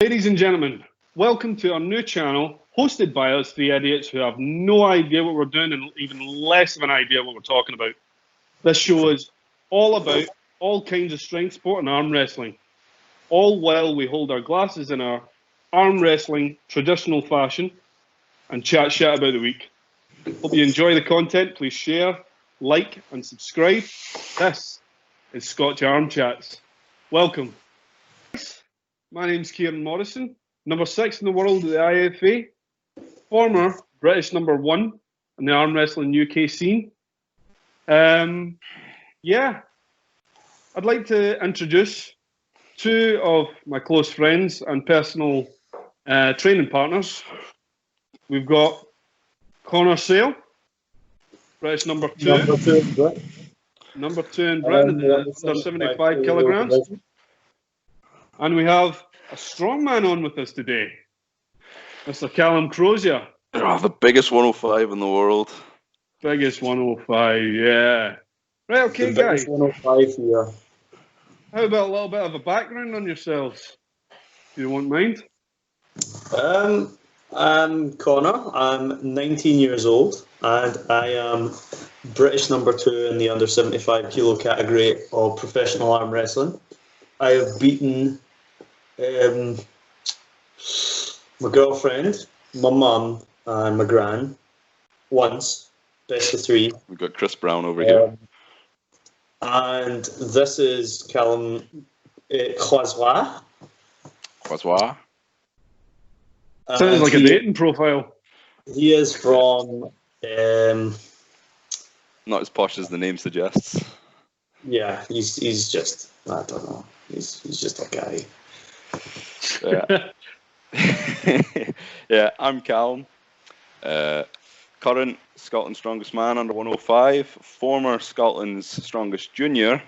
Ladies and gentlemen, welcome to our new channel, hosted by us three idiots who have no idea what we're doing and even less of an idea what we're talking about. This show is all about all kinds of strength sport and arm wrestling, all while we hold our glasses in our arm wrestling traditional fashion and chat shit about the week. Hope you enjoy the content. Please share, like, and subscribe. This is Scotch Arm Chats. Welcome. My name's Kieran Morrison, number 6 in the world at the IFA, former British number 1 in the arm wrestling UK scene. I'd like to introduce two of my close friends and personal training partners. We've got Connor Sale, British number 2. Number 2 in Britain, under 75 kilograms. And we have a strongman on with us today, Mr. Callum Crozier. Oh, the biggest 105 in the world. Biggest 105, yeah. Right, okay, the guys. 105 here. How about a little bit of a background on yourselves, if you won't mind? I'm Connor. I'm 19 years old, and I am British number 2 in the under 75 kilo category of professional arm wrestling. I have beaten my girlfriend, my mum, and my gran once, best of 3. We've got Chris Brown over here. And this is Callum Crozier. Crozier. Sounds like a dating profile. He is from... Not as posh as the name suggests. Yeah, he's just... I don't know. He's just a guy. Yeah. Yeah, I'm Callum. Current Scotland's strongest man under 105. Former Scotland's strongest junior.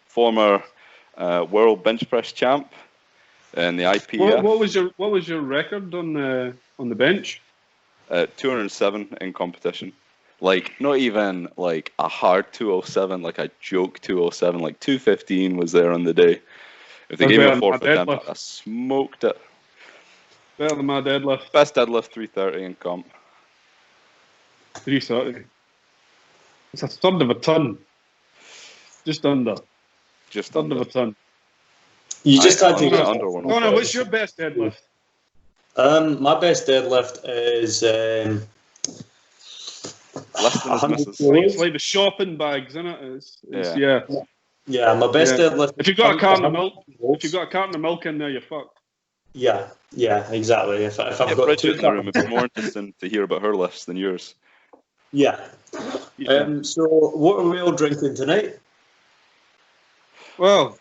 Former world bench press champ in the IPF. What was your record on the bench? 207 in competition. Like, not even like a hard 207, like a joke 207. Like 215 was there on the day. If they gave me a fourth attempt, I smoked it. Better than my deadlift. Best deadlift 330 in comp. 330. It's a third of a ton. Just under. Just third of a ton. You just had to get under one. Connor, what's your best deadlift? My best deadlift is less than his missus. It's like the shopping bags, isn't it? Yeah. Yeah, my best deadlift. If you've got a carton of milk, in there, you're fucked. Yeah, exactly. If I've got Bridget 2 in the room, it'd be more interesting to hear about her lifts than yours. Yeah. So what are we all drinking tonight? Well,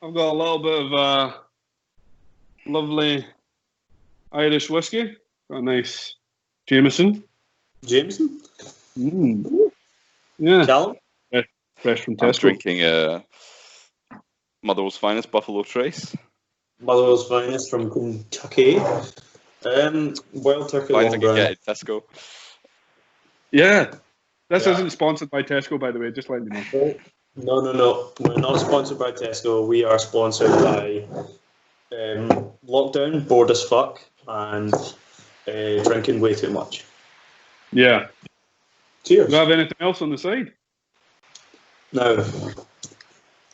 I've got a little bit of lovely Irish whiskey. Got a nice Jameson. Jameson? Yeah. Callum? Fresh from I'm Tesco. drinking Motherwell's Finest Buffalo Trace. Motherwell's Finest from Kentucky. Wild Turkey Finest I Long could Brown. get at Tesco. Yeah. This isn't sponsored by Tesco, by the way, just letting you know. No. We're not sponsored by Tesco. We are sponsored by Lockdown, bored as fuck, and drinking way too much. Yeah. Cheers. Do you have anything else on the side? Now,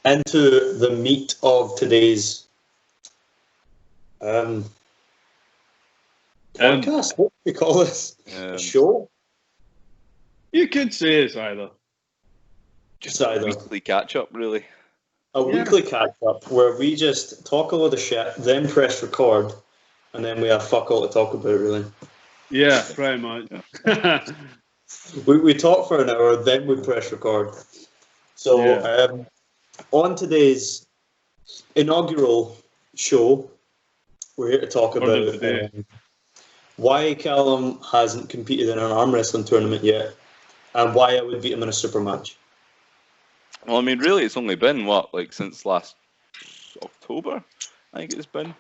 into the meat of today's podcast. What do we call this? A show? You could say it's either. Just a weekly catch-up, really. A weekly catch-up where we just talk a lot of shit, then press record, and then we have fuck all to talk about, really. Yeah, pretty much. We talk for an hour, then we press record. So, on today's inaugural show, we're here to talk about why Callum hasn't competed in an arm wrestling tournament yet, and why I would beat him in a super match. Well, I mean, really, it's only been, since last October, I think it's been.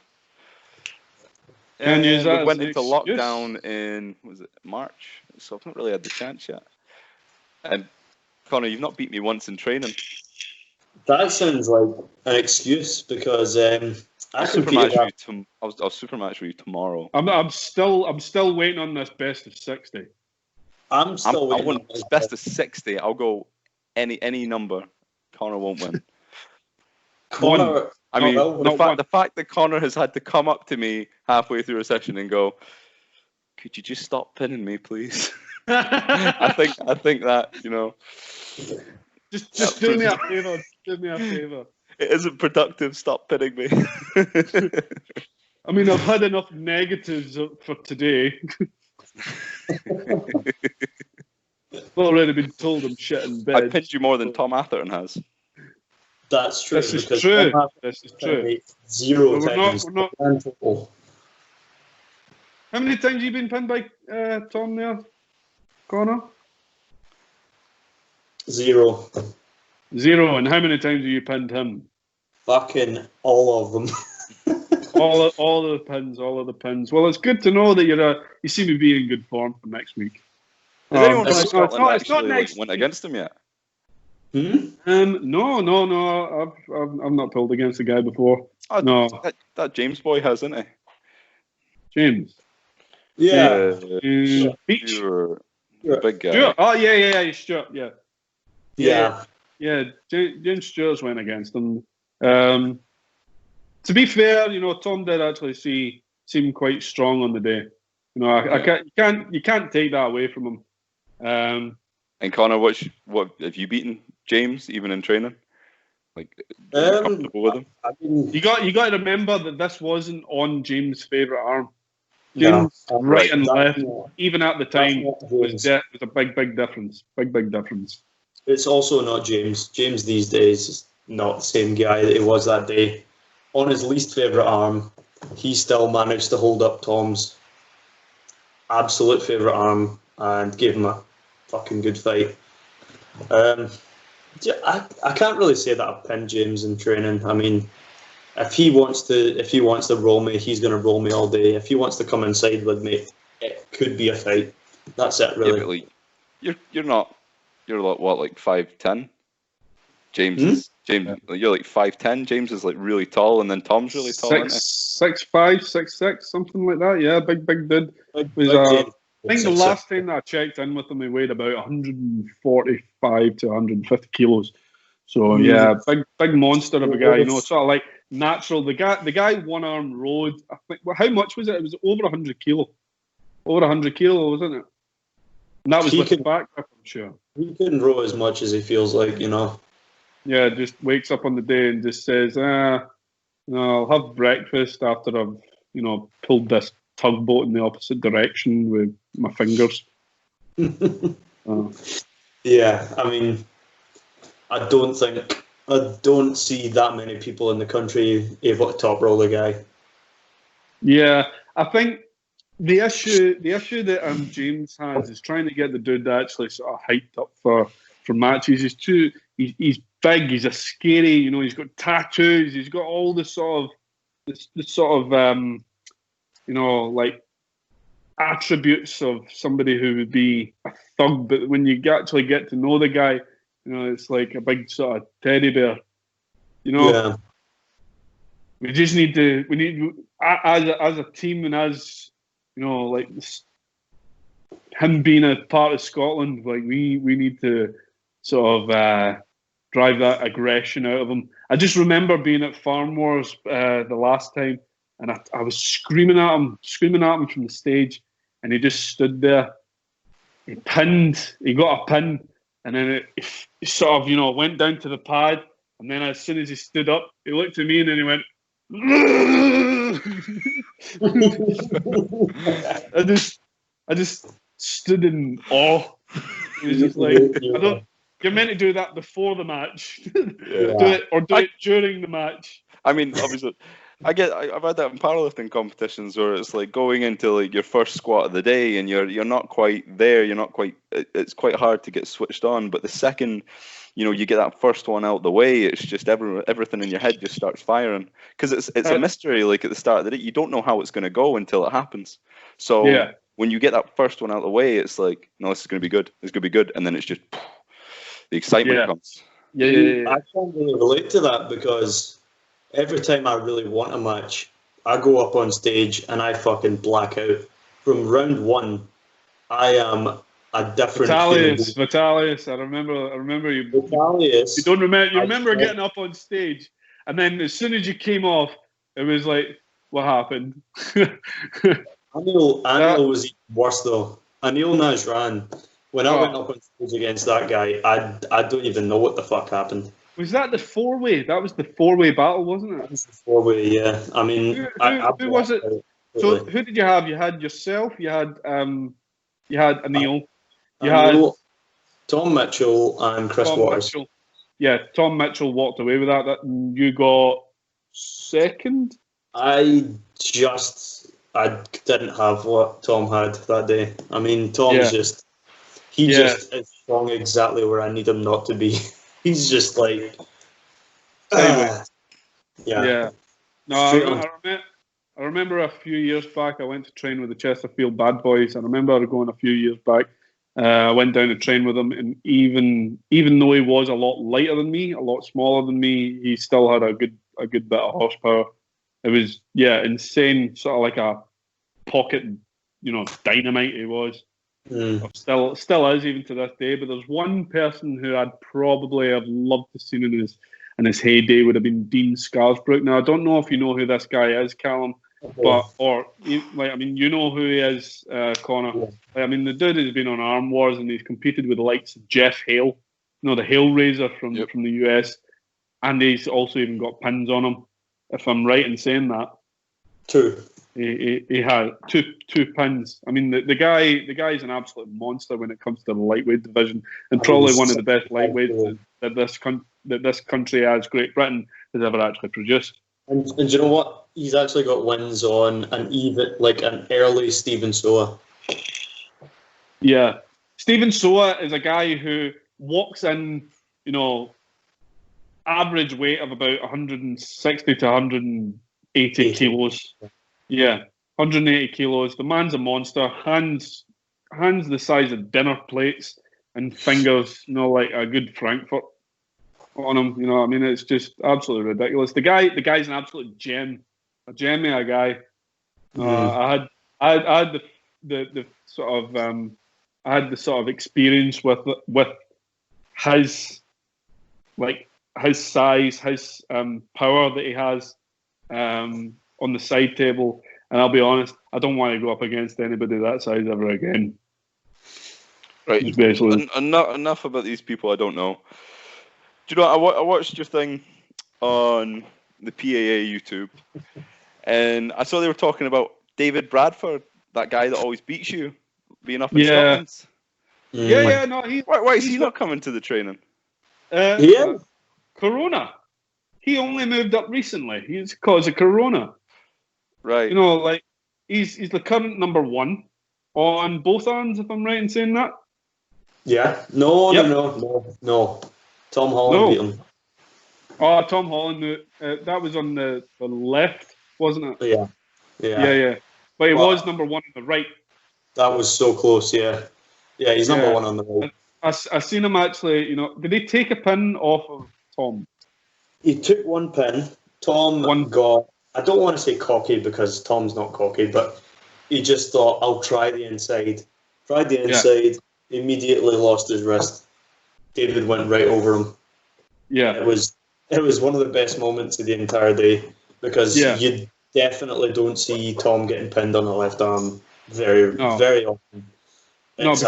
And we went into lockdown in, was it March? So I've not really had the chance yet. And Connor, you've not beat me once in training. That sounds like an excuse because I I'll super match with you tomorrow. I'm still waiting on this best of 60. I'm still waiting on this best of 60. I'll go any number. Connor won't win. Connor, I mean, the fact that Connor has had to come up to me halfway through a session and go, "Could you just stop pinning me, please?" I think that, you know. Just do me a favor. Do me a favor. It isn't productive. Stop pinning me. I mean, I've had enough negatives for today. I've already been told I'm shit in bed. I pinned you more than Tom Atherton has. That's true. This is true. This is true. 0 times. We're not... How many times have you been pinned by Tom there, Connor? 0. 0. And how many times have you pinned him? Fucking all of them. all of the pins. Well, it's good to know that you seem to be in good form for next week. Has anyone from Scotland actually went against him yet? No. I've not pulled against the guy before. Oh, no, that James boy has, isn't he? James. Yeah. Beach. You're a big guy. Stuart. Oh yeah, Stuart. Yeah. James Stewart's went against him. To be fair, you know, Tom did actually seem quite strong on the day. You know, you can't take that away from him. And Connor, what have you beaten James even in training? Like, comfortable with him? I mean, you got to remember that this wasn't on James' favourite arm. James right and left, even at the time, was a big difference. Big difference. It's also not James. James these days is not the same guy that he was that day. On his least favourite arm, he still managed to hold up Tom's absolute favourite arm and gave him a fucking good fight. I can't really say that I've pinned James in training. I mean, if he wants to roll me, he's going to roll me all day. If he wants to come inside with me, it could be a fight. That's it, really. Yeah, you're like 5'10"? James you're like 5'10". James is like really tall, and then Tom's really tall, isn't he? 6'5", 6'6", something like that. Yeah, big dude. I think the last time that I checked in with him, he weighed about 145 to 150 kilos. So yeah, big monster of a guy. You know, sort of like natural. The guy one arm rode. I think. Well, how much was it? It was over 100 kilo. Over 100 kilo, wasn't it? And that was with the back up, I'm sure. He couldn't row as much as he feels like, you know. Yeah, just wakes up on the day and just says, no, I'll have breakfast after I've, you know, pulled this tugboat in the opposite direction with my fingers. Yeah, I mean, I don't see that many people in the country able to top roll a guy. Yeah, I think the issue that James has is trying to get the dude actually sort of hyped up for matches. He's big, he's a scary, you know, he's got tattoos, he's got all the sort of you know, like attributes of somebody who would be a thug, but when you actually get to know the guy, you know, it's like a big sort of teddy bear. You know, yeah. We need as a team and as, you know, like him being a part of Scotland, like we need to sort of drive that aggression out of him. I just remember being at Farm Wars the last time, and I was screaming at him from the stage, and he just stood there. He got a pin, and then it sort of, you know, went down to the pad, and then as soon as he stood up, he looked at me and then he went, I just stood in awe. It was just like, you're meant to do that before the match. Do it during the match. I mean, obviously, I've had that in powerlifting competitions where it's like going into like your first squat of the day and you're not quite there. It's quite hard to get switched on. But the second, you know, you get that first one out the way, it's just everything in your head just starts firing, because it's a mystery. Like at the start of the day, you don't know how it's going to go until it happens. So when you get that first one out the way, it's like, no, this is going to be good. It's going to be good, and then it's just the excitement comes. I can't really relate to that because every time I really want a match, I go up on stage and I fucking black out. From round one, I am a different Vitalis. I remember you. Vitalis. You don't remember. You remember getting up on stage, and then as soon as you came off, it was like, what happened? Anil was even worse though. Anil Najran. When I went up on stage against that guy, I don't even know what the fuck happened. Was that the 4-way? That was the 4-way battle, wasn't it? That was the 4-way, yeah. I mean, who was it? So who did you have? You had yourself. You had Anil. You had Tom Mitchell and Chris Waters. Mitchell. Yeah, Tom Mitchell walked away with that. You got second. I didn't have what Tom had that day. I mean, Tom's just is strong exactly where I need him not to be. He's just like, yeah. No, I remember a few years back I went to train with the Chesterfield Bad Boys. I remember going a few years back. I went down to train with him, and even though he was a lot lighter than me, a lot smaller than me, he still had a good bit of horsepower. It was insane, sort of like a pocket, dynamite he was. Still is even to this day. But there's one person who I'd probably have loved to see in his heyday would have been Dean Scarsbrook. Now I don't know if you know who this guy is, Callum, you know who he is, Connor. The dude has been on Arm Wars and he's competed with the likes of Jeff Hale, the Hellraiser from the US, and he's also even got pins on him. If I'm right in saying that. True. He had two pins. I mean, the guy's an absolute monster when it comes to the lightweight division, and probably one of the best lightweights that this country, as Great Britain, has ever actually produced. And you know what? He's actually got wins on an early Stephen Soa. Yeah, Stephen Soa is a guy who walks in, average weight of about 160 to 180 kilos. Yeah, 180 kilos. The man's a monster. Hands the size of dinner plates, and fingers, like a good Frankfurt on him. It's just absolutely ridiculous. The guy's an absolute gem, a gem of a guy. I had the sort of experience with his his size, his power that he has on the side table, and I'll be honest, I don't want to go up against anybody that size ever again. Right, enough about these people I don't know. Do you know, I watched your thing on the PAA YouTube, and I saw they were talking about David Bradford, that guy that always beats you, being up in Scotland. Why is he not coming to the training? Corona. He only moved up recently. It's because of Corona. Right. He's the current number one on both arms, if I'm right in saying that. Yeah. No. Tom Holland beat him. Oh, Tom Holland. That was on the left, wasn't it? Yeah. But he was number one on the right. That was so close, yeah. Yeah, he's number one on the right. I seen him actually, did he take a pin off of Tom? He took one pin. Tom got, I don't want to say cocky because Tom's not cocky, but he just thought, I'll try the inside. Tried the inside, immediately lost his wrist. David went right over him. Yeah. It was one of the best moments of the entire day because you definitely don't see Tom getting pinned on the left arm very often. It's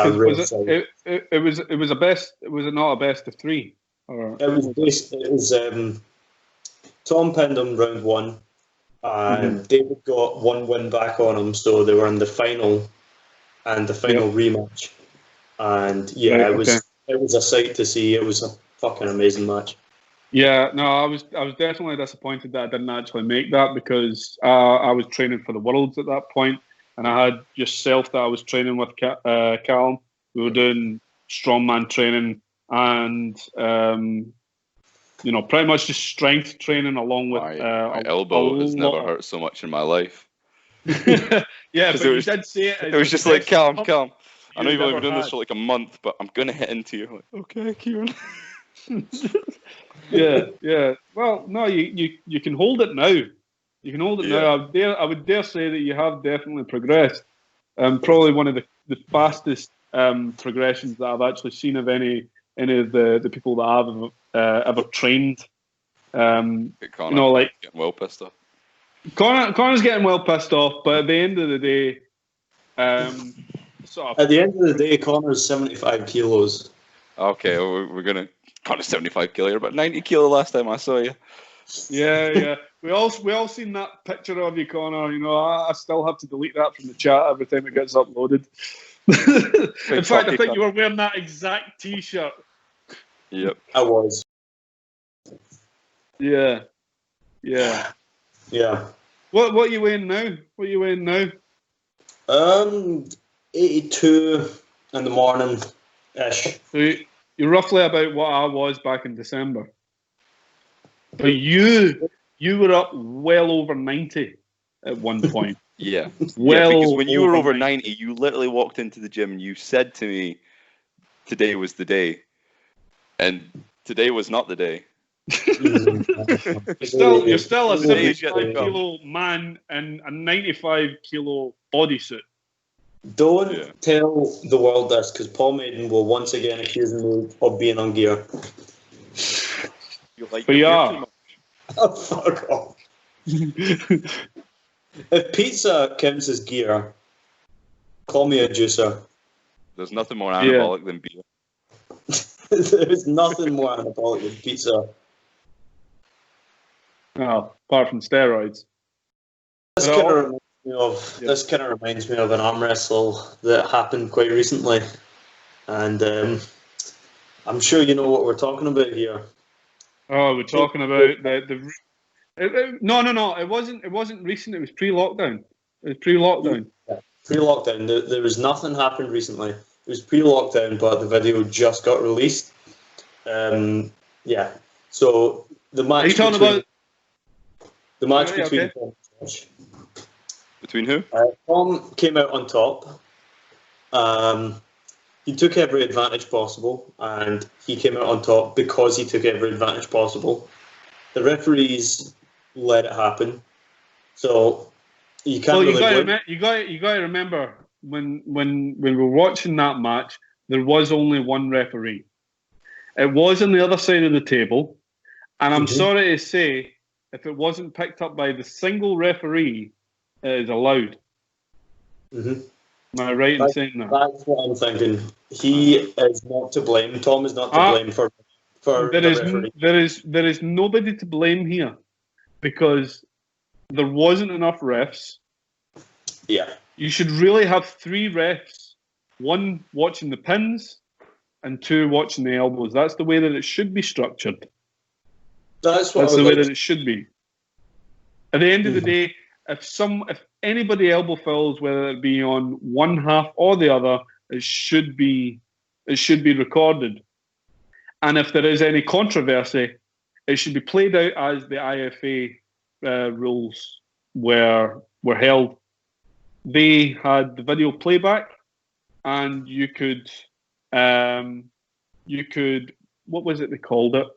it was a best. Was it not a best of three? It was Tom pinned him round one. David got one win back on him, so they were in the final and the final rematch. And it was a sight to see. It was a fucking amazing match. Yeah, no, I was definitely disappointed that I didn't actually make that because I was training for the Worlds at that point, and I had yourself that I was training with, Callum. We were doing strongman training and pretty much just strength training along with my elbow has never hurt so much in my life. But you did say it. It was just like, Callum. I know you've only been doing this for like a month, but I'm gonna hit into you. Like, okay, Kieran. Yeah. Well, no, you can hold it now. You can hold it now. I would dare say that you have definitely progressed. Probably one of the fastest progressions that I've actually seen of any of the people that I've ever trained. Connor, like getting well pissed off. Connor's getting well pissed off, but at the end of the day, at the end of the day, Connor's 75 kilos. Okay, we're gonna. Connor's 75 kilo. You're about 90 kilo last time I saw you. Yeah. We all seen that picture of you, Connor. I still have to delete that from the chat every time it gets uploaded. In fact, I think you were wearing that exact T-shirt. Yep, I was. Yeah. What are you weighing now? 82 in the morning ish. So you're roughly about what I was back in December. But you were up well over 90 at one point. Yeah. Because when you were over 90, you literally walked into the gym and you said to me, today was the day. And today was not the day. You're still a 75 kilo man in a 95 kilo bodysuit. Don't tell the world this, because Paul Maiden will once again accuse me of being on gear. But you are. Oh, fuck off. If pizza counts as gear, call me a juicer. There's nothing more anabolic than beer. There's nothing more anabolic than pizza. No, apart from steroids. This kind of reminds me of an arm wrestle that happened quite recently, and I'm sure you know what we're talking about here. Oh, we're talking about No. It wasn't recent. It was pre-lockdown. Yeah, pre-lockdown. There was nothing happened recently. It was pre-lockdown, but the video just got released. So the match. Are you talking about the match between Tom and Josh? Between who? Tom came out on top. He took every advantage possible, and he came out on top because he took every advantage possible. The referees let it happen, so you can't. You got to remember when we were watching that match, there was only one referee. It was on the other side of the table, and I'm sorry to say, if it wasn't picked up by the single referee, it is allowed. Am I right in saying that? That's what I'm thinking. He is not to blame. Tom is not to blame for the referee. There is nobody to blame here, because there wasn't enough refs. Yeah. You should really have 3 refs, 1 watching the pins and 2 watching the elbows. That's the way that it should be structured. That's the way that it should be. At the end of the day, if anybody elbow fouls, whether it be on one half or the other, it should be recorded. And if there is any controversy, it should be played out as the IFA rules were held. They had the video playback, and you could what was it they called it?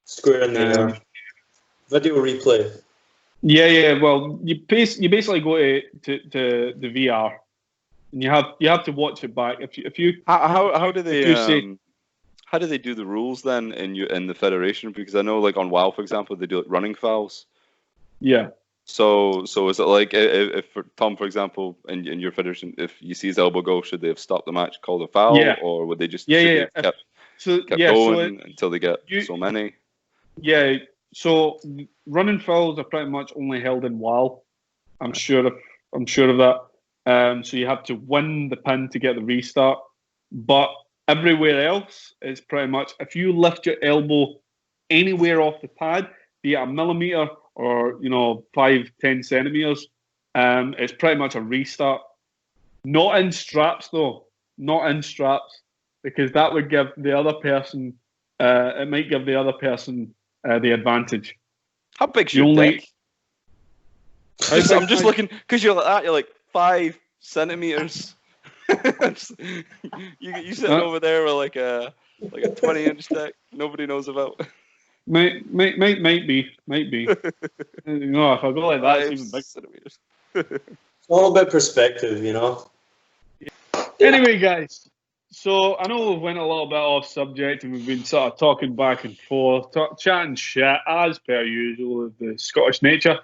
Square in the air. Video replay. Yeah. Well, you basically go to the VR, and you have to watch it back. If you how do they how do they do the rules then in the federation? Because I know, like on WoW, for example, they do like running fouls. Yeah. So is it like if for Tom, for example, in your federation, if you see his elbow go, should they have stopped the match, called a foul, or would they just kept going until they get so many? Yeah. So running fouls are pretty much only held in WoW. I'm sure of that. So you have to win the pin to get the restart. But everywhere else is pretty much, if you lift your elbow anywhere off the pad, be it a millimeter or 5-10 centimeters, it's pretty much a restart. Not in straps though. Not in straps, because that would give the other person. It might give the other person the advantage. How big's your dick? I'm just looking, because you're like 5 centimeters. you sitting over there with like a Like a 20-inch deck nobody knows about. Might be. No, if I go like that, it's even bigger. Centimeters. It's all about perspective, you know. Anyway, guys, so I know we went a little bit off subject and we've been sort of talking back and forth, chatting shit as per usual of the Scottish nature.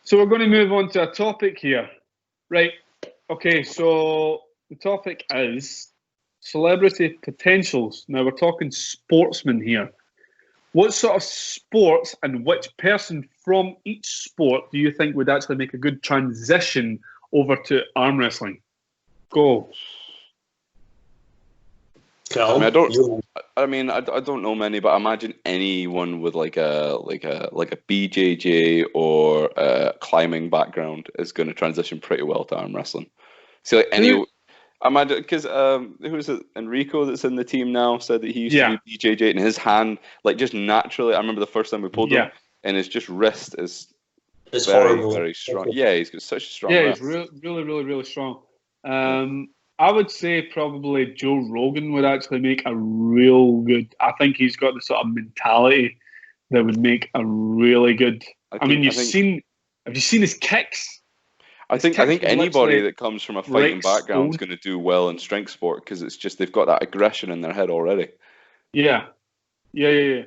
So we're going to move on to a topic here. Right, okay, so the topic is celebrity potentials. Now we're talking sportsmen here. What sort of sports and which person from each sport do you think would actually make a good transition over to arm wrestling? Go. Cal, I don't know many, but I imagine anyone with like a BJJ or a climbing background is going to transition pretty well to arm wrestling. See, like any, I imagine because who is it? Enrico that's in the team now said that he used to do BJJ, and his hand, like, just naturally. I remember the first time we pulled him, and his just wrist is very strong. Yeah, he's got such a strong wrist. He's really strong. I would say probably Joe Rogan would actually make a real good. I think he's got the sort of mentality that would make a really good. Have you seen his kicks? I think anybody that comes from a fighting background is going to do well in strength sport because it's just they've got that aggression in their head already. Yeah. I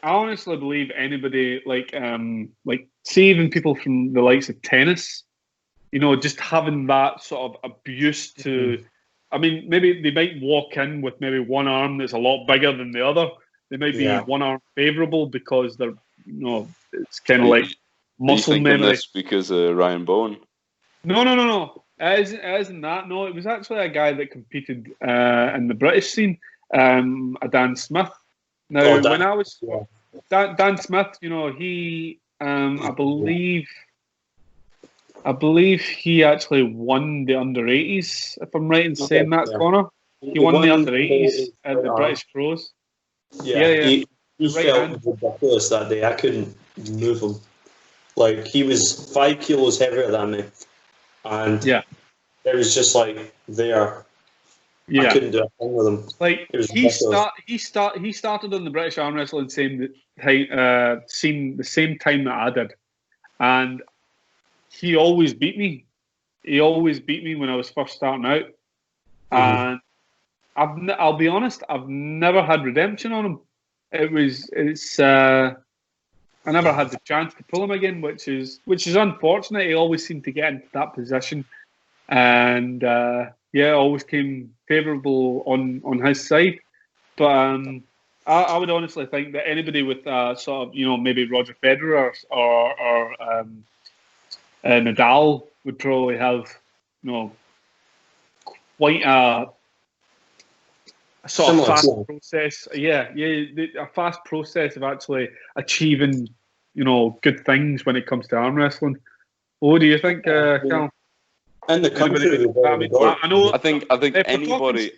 honestly believe anybody like say even people from the likes of tennis, you know, just having that sort of abuse to. I mean, maybe they might walk in with maybe one arm that's a lot bigger than the other. They might be one arm favourable because they're, you know, it's kind of like muscle memory. This because of Ryan Bowen? No. It isn't that. No, it was actually a guy that competed in the British scene, a Dan Smith. Now, when I was Dan Smith, you know, he, I believe he actually won the under-80s, if I'm right in saying that, Connor. He won the under-80s at the British Pros. He felt ridiculous that day. I couldn't move him. Like, he was 5 kilos heavier than me. And it was just like, there. I couldn't do a thing with him. Like, he started on the British Arm Wrestling scene the same time that I did. And he always beat me. He always beat me when I was first starting out. And I'll be honest, I've never had redemption on him. I never had the chance to pull him again, which is unfortunate. He always seemed to get into that position, and always came favourable on his side. But I would honestly think that anybody with sort of, you know, maybe Roger Federer or Nadal would probably have, you know, quite a sort of fast process. A fast process of actually achieving, you know, good things when it comes to arm wrestling. What do you think, Cal? In the country, I think anybody.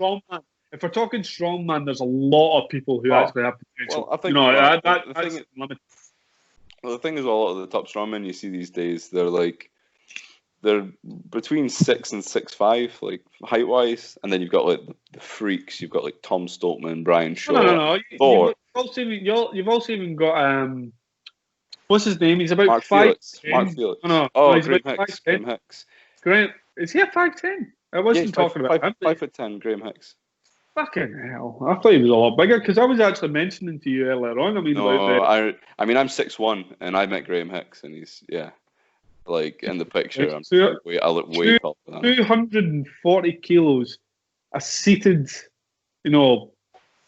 If we're talking strongman, there's a lot of people who actually have potential. Well, I think that's limited. Well, the thing is, a lot of the top strongmen you see these days, they're between 6 and 6'5", like height wise, and then you've got like the freaks. You've got like Tom Stoltman, Brian Shaw. No. You've also even got what's his name? He's about Mark 5'10". Felix. Mark Felix. Graham Hicks. Graham, is he a 5'10"? I wasn't talking about him. 5'10", Graham Hicks. Fucking hell! I thought he was a lot bigger because I was actually mentioning to you earlier on. I'm 6'1", and I met Graham Hicks, and he's like in the picture. I look way taller than him. 240 kilos, a seated, you know,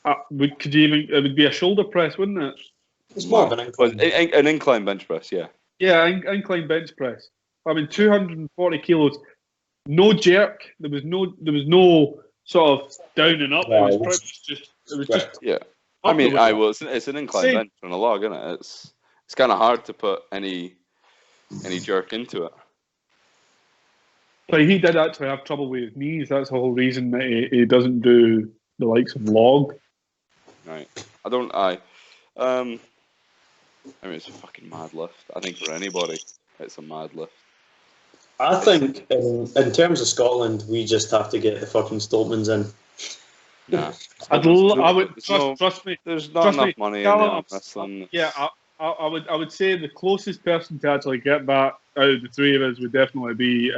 could you even? It would be a shoulder press, wouldn't it? It's more of an incline. An incline bench press, yeah. Yeah, incline bench press. I mean, 240 kilos, no jerk. There was no sort of down and up. It was just. Yeah. I mean, it's an incline bench on a log, isn't it? It's kind of hard to put any jerk into it. But he did actually have trouble with his knees. That's the whole reason that he doesn't do the likes of log. Right. I mean, it's a fucking mad lift. I think for anybody, it's a mad lift. I think in terms of Scotland, we just have to get the fucking Stoltmans in. Nah. I would trust me. There's not Trust enough me, money in the Callum, arm wrestling. yeah, I would say the closest person to actually get that out of the three of us would definitely be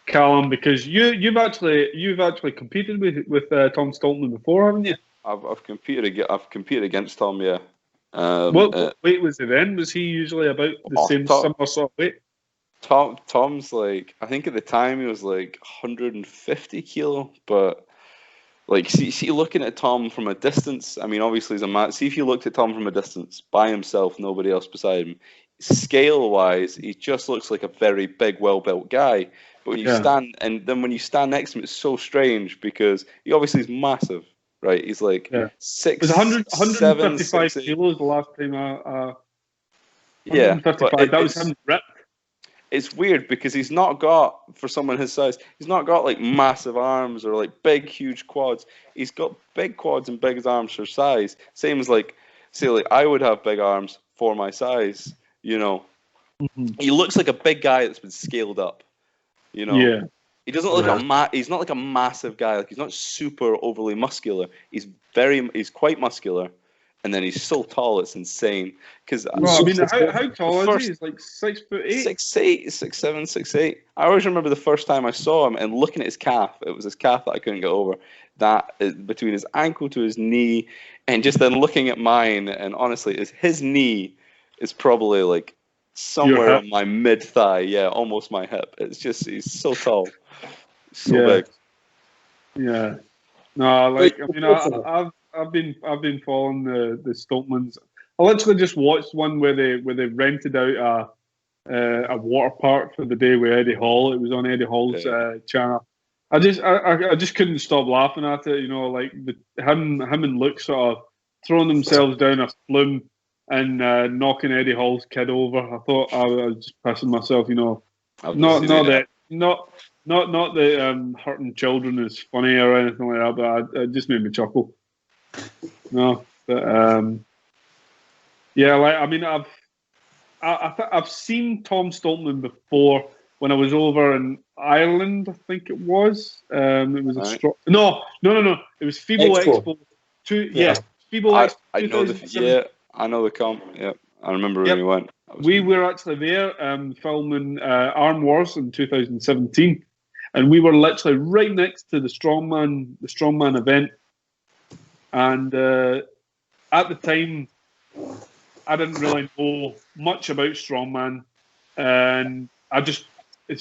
Callum, because you've actually competed with Tom Stoltman before, haven't you? I've competed against Tom, yeah. What weight was he then? Was he usually about the same similar sort of weight? Tom's like, I think at the time he was like 150 kilo, but like, see, looking at Tom from a distance, I mean, obviously he's a man. See, if you looked at Tom from a distance by himself, nobody else beside him, scale-wise, he just looks like a very big, well-built guy. But when you stand, and then when you stand next to him, it's so strange because he obviously is massive, right? He's like 6'7", it was 155 kilos the last time. 155. But that was him ripped. It's weird because he's not got, for someone his size, he's not got like massive arms or like big, huge quads. He's got big quads and big arms for size. Same as like, say, like I would have big arms for my size. You know, he looks like a big guy that's been scaled up. You know, he doesn't look he's not like a massive guy. Like he's not super overly muscular. He's quite muscular. And then he's so tall, it's insane. Because I mean, how tall is he? He's like 6'8". 6'8", 6'7", 6'8". I always remember the first time I saw him and looking at his calf. It was his calf that I couldn't get over. That between his ankle to his knee, and just then looking at mine, and honestly, his knee is probably like somewhere on my mid thigh. Yeah, almost my hip. It's just he's so tall, so big. Yeah. No, like I mean, I've been following the Stoltmans. I literally just watched one where they rented out a water park for the day with Eddie Hall. It was on Eddie Hall's channel. I just couldn't stop laughing at it. You know, like him and Luke sort of throwing themselves down a flume and knocking Eddie Hall's kid over. I thought I was just pissing myself. You know, not that hurting children is funny or anything like that, but it just made me chuckle. No, but yeah, like I mean, I've seen Tom Stoltman before when I was over in Ireland. I think it was. It was no. It was FIBO Expo. FIBO Expo. I know the comp. Yeah, I remember when we went. We were actually there filming Arm Wars in 2017, and we were literally right next to the Strongman event. And at the time, I didn't really know much about Strongman, and it's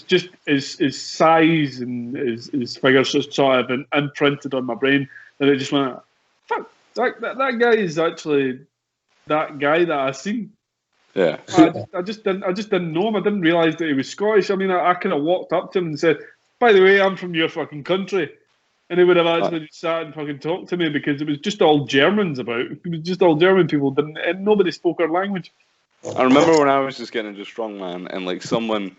just his size and his figures just sort of imprinted on my brain that it just went, fuck, that guy is actually that guy that I seen. Yeah. I just didn't know him. I didn't realise that he was Scottish. I mean, I could have walked up to him and said, by the way, I'm from your fucking country. And he would have actually just sat and fucking talked to me because it was just all Germans about. It was just all German people, and nobody spoke our language. I remember when I was just getting into Strongman, and like someone,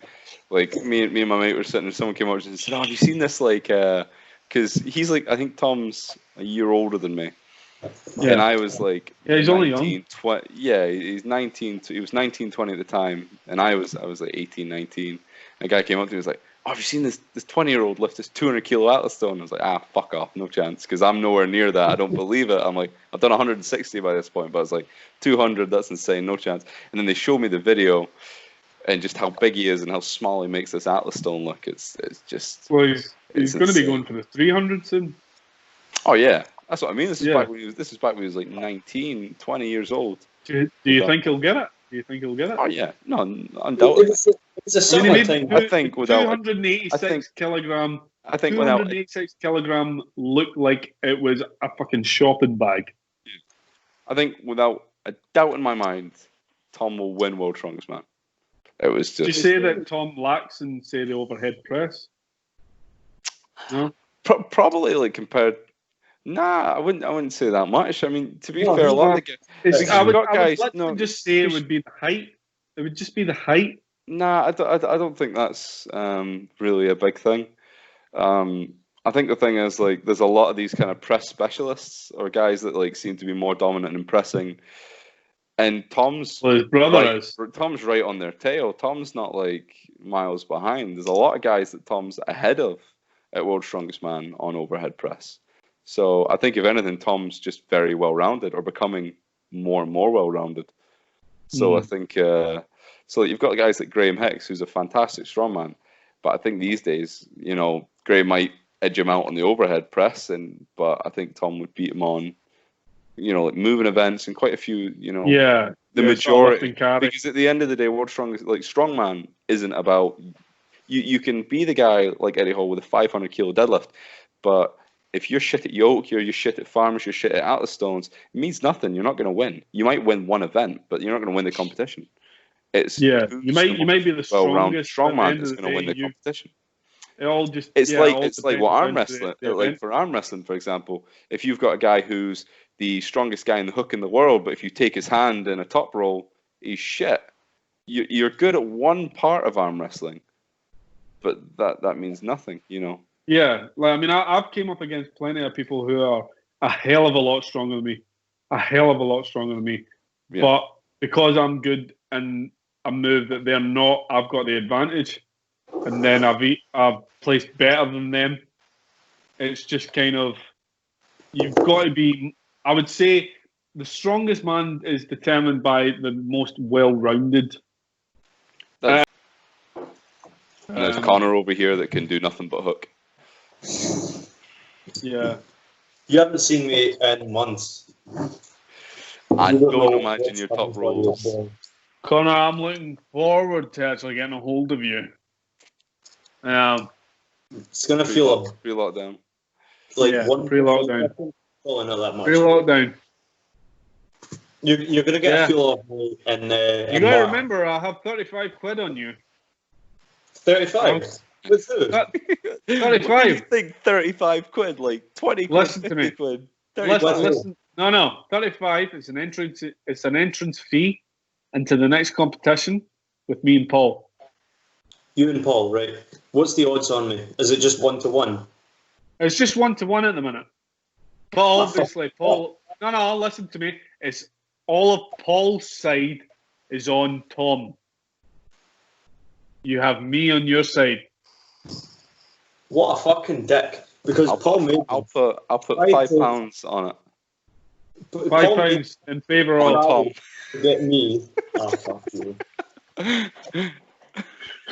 like me and my mate were sitting, and someone came up and said, "Oh, have you seen this?" Like, because he's like, I think Tom's a year older than me, and I was like, he's 19, only young. 20, he's 19. He was 19, 20 at the time, and I was like 18, 19. And a guy came up to me and was like, oh, have you seen this 20-year-old lift this 200 kilo Atlas stone? I was like, fuck off, no chance, because I'm nowhere near that. I don't believe it. I'm like, I've done 160 by this point, but I was like, 200, that's insane, no chance. And then they showed me the video and just how big he is and how small he makes this Atlas stone look. It's just. Well, he's going to be going for the 300 soon. Oh yeah, that's what I mean. This is back when he was like 19, 20 years old. Do you think he'll get it? Oh yeah, no, undoubtedly. It's a similar thing. I think without 286 kilogram. I think 286 kilogram looked like it was a fucking shopping bag. I think without a doubt in my mind, Tom will win World Strongest Man. It was just. Did you say that Tom lacks in, say, the overhead press? No. Probably like compared. Nah, I wouldn't say that much. I mean, to be fair, a lot of the guys. I would just say it would be the height. It would just be the height. Nah, I don't think that's really a big thing. I think the thing is, like, there's a lot of these kind of press specialists or guys that like seem to be more dominant and pressing. And Tom's his brother is. Tom's right on their tail. Tom's not like miles behind. There's a lot of guys that Tom's ahead of at World's Strongest Man on overhead press. So I think if anything, Tom's just very well-rounded or becoming more and more well-rounded. So I think, so you've got guys like Graham Hicks, who's a fantastic strongman, but I think these days, you know, Graham might edge him out on the overhead press, but I think Tom would beat him on, you know, like moving events and quite a few, you know, the majority. Because at the end of the day, World Strongest, like strongman, isn't about you can be the guy like Eddie Hall with a 500 kilo deadlift, but if you're shit at yoke, you're shit at farmers, you're shit at out of stones, it means nothing. You're not going to win. You might win one event, but you're not going to win the competition. It's you might be the strongest strongman that's going to win the competition. It all just it's like what arm wrestling, like for arm wrestling, for example, if you've got a guy who's the strongest guy in the hook in the world, but if you take his hand in a top roll, he's shit. You're good at one part of arm wrestling, but that means nothing, you know. Yeah, like, I mean, I've came up against plenty of people who are a hell of a lot stronger than me, Yeah. But because I'm good in a move that they're not, I've got the advantage, and then I've placed better than them. It's just kind of, you've got to be. I would say the strongest man is determined by the most well-rounded. There's Connor over here that can do nothing but hook. Yeah. You haven't seen me in months. I don't imagine your top rolls. Connor, I'm looking forward to actually getting a hold of you. It's gonna feel pre-lockdown. Pre-lockdown. Not that much. Pre-lockdown. You're gonna get a feel of me in. You gotta remember, I have 35 quid on you. 35. With who? 35. You think 35 quid, like 20 quid, Listen to me. Quid. Listen. No. 35. It's an entrance. It's an entrance fee into the next competition with me and Paul. You and Paul, right? What's the odds on me? Is it just 1-1? It's just 1-1 at the minute. But obviously, Paul. No. Listen to me. It's all of Paul's side is on Tom. You have me on your side. What a fucking dick! Because I'll Paul made. I'll put £5 on it. £5 in favour of Tom. To get me. Oh, fuck you.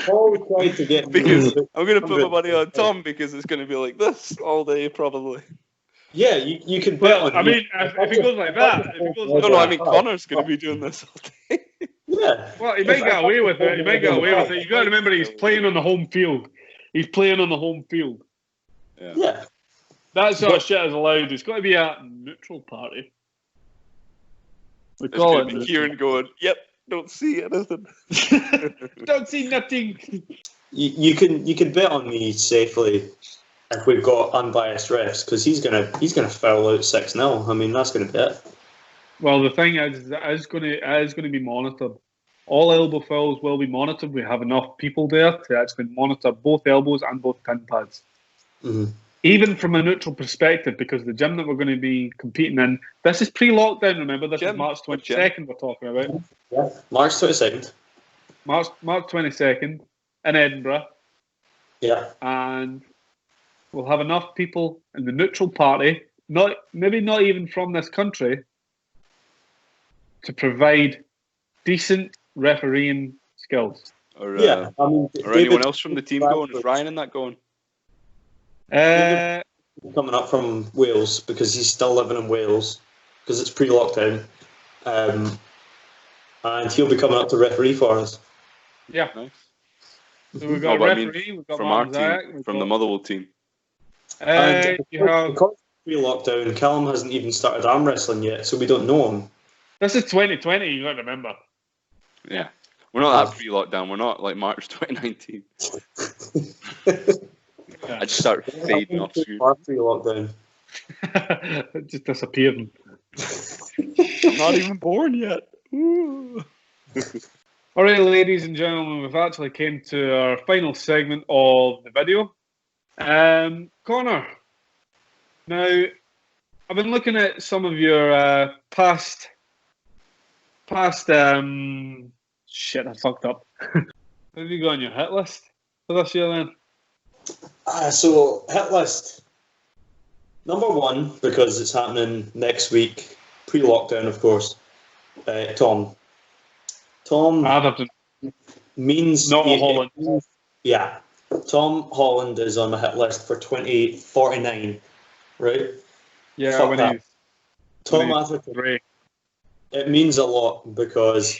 Paul tried to get me. Because I'm going to put my money on Tom because it's going to be like this all day, probably. Yeah, you can bet on. I mean, if it goes like that, I mean Connor's going to be doing this all day. Yeah. Well, he might get away with it. You got to remember, he's playing on the home field. Yeah. That sort of shit is allowed. It's got to be a neutral party. We It's call going it to be Kieran going, yep, don't see anything. Don't see nothing. You can bet on me safely if we've got unbiased refs, because he's gonna foul out 6-0. I mean, that's gonna be it. Well, the thing is, it is going to be monitored. All elbow fouls will be monitored. We have enough people there to actually monitor both elbows and both pin pads. Mm-hmm. Even from a neutral perspective, because the gym that we're going to be competing in, this is pre-lockdown, remember? This is March 22nd we're talking about. Yeah, March 22nd. March 22nd in Edinburgh. Yeah. And we'll have enough people in the neutral party, maybe not even from this country, to provide decent refereeing skills. Or, yeah, I mean, or anyone else from the team going? Is Ryan in that going? Coming up from Wales, because he's still living in Wales, because it's pre-lockdown, and he'll be coming up to referee for us. Yeah. Nice. So we've got a referee, we've got from Martin our team, from the Motherwell team. And you have... because pre-lockdown, Callum hasn't even started arm wrestling yet, so we don't know him. This is 2020, you got to remember. Yeah. We're not that pre-lockdown. We're not like March 2019. Yeah. I'd start fading off screen. Pre-lockdown. It just disappeared. I'm not even born yet. All right, ladies and gentlemen, we've actually came to our final segment of the video. Connor, now, I've been looking at some of your past shit, I fucked up. What have you got on your hit list for this year then? So, hit list. Number one, because it's happening next week, pre-lockdown, of course. Tom. Tom means not Holland. Yeah, Tom Holland is on my hit list for 2049, right? Yeah, Fuck that. Tom Atherton. Great. It means a lot because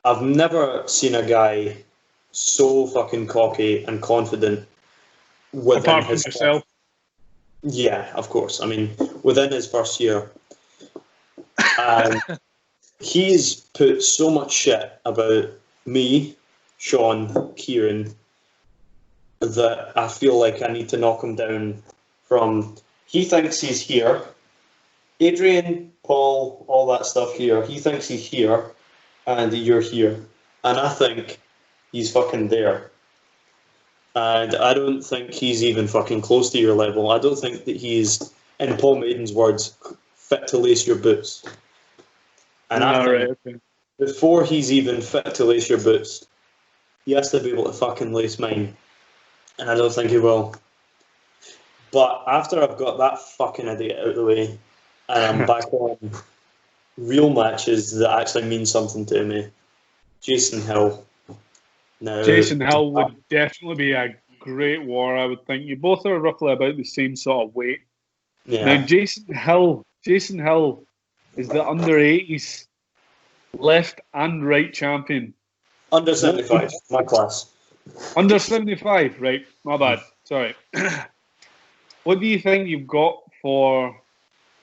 I've never seen a guy so fucking cocky and confident within apart from his yourself. Yeah, of course. I mean, within his first year. And he's put so much shit about me, Sean, Kieran, that I feel like I need to knock him down from... He thinks he's here. Adrian, Paul, all that stuff here. He thinks he's here, and you're here. And I think he's fucking there. And I don't think he's even fucking close to your level. I don't think that he's, in Paul Maiden's words, fit to lace your boots. And I think before he's even fit to lace your boots, he has to be able to fucking lace mine. And I don't think he will. But after I've got that fucking idiot out of the way, and I'm back on real matches that actually mean something to me, Jason Hill. Now, Jason Hill would definitely be a great war, I would think. You both are roughly about the same sort of weight. Yeah. Now, Jason Hill is the under-80s left and right champion. Under 75, my class. Under 75, right? My bad. Sorry. What do you think you've got for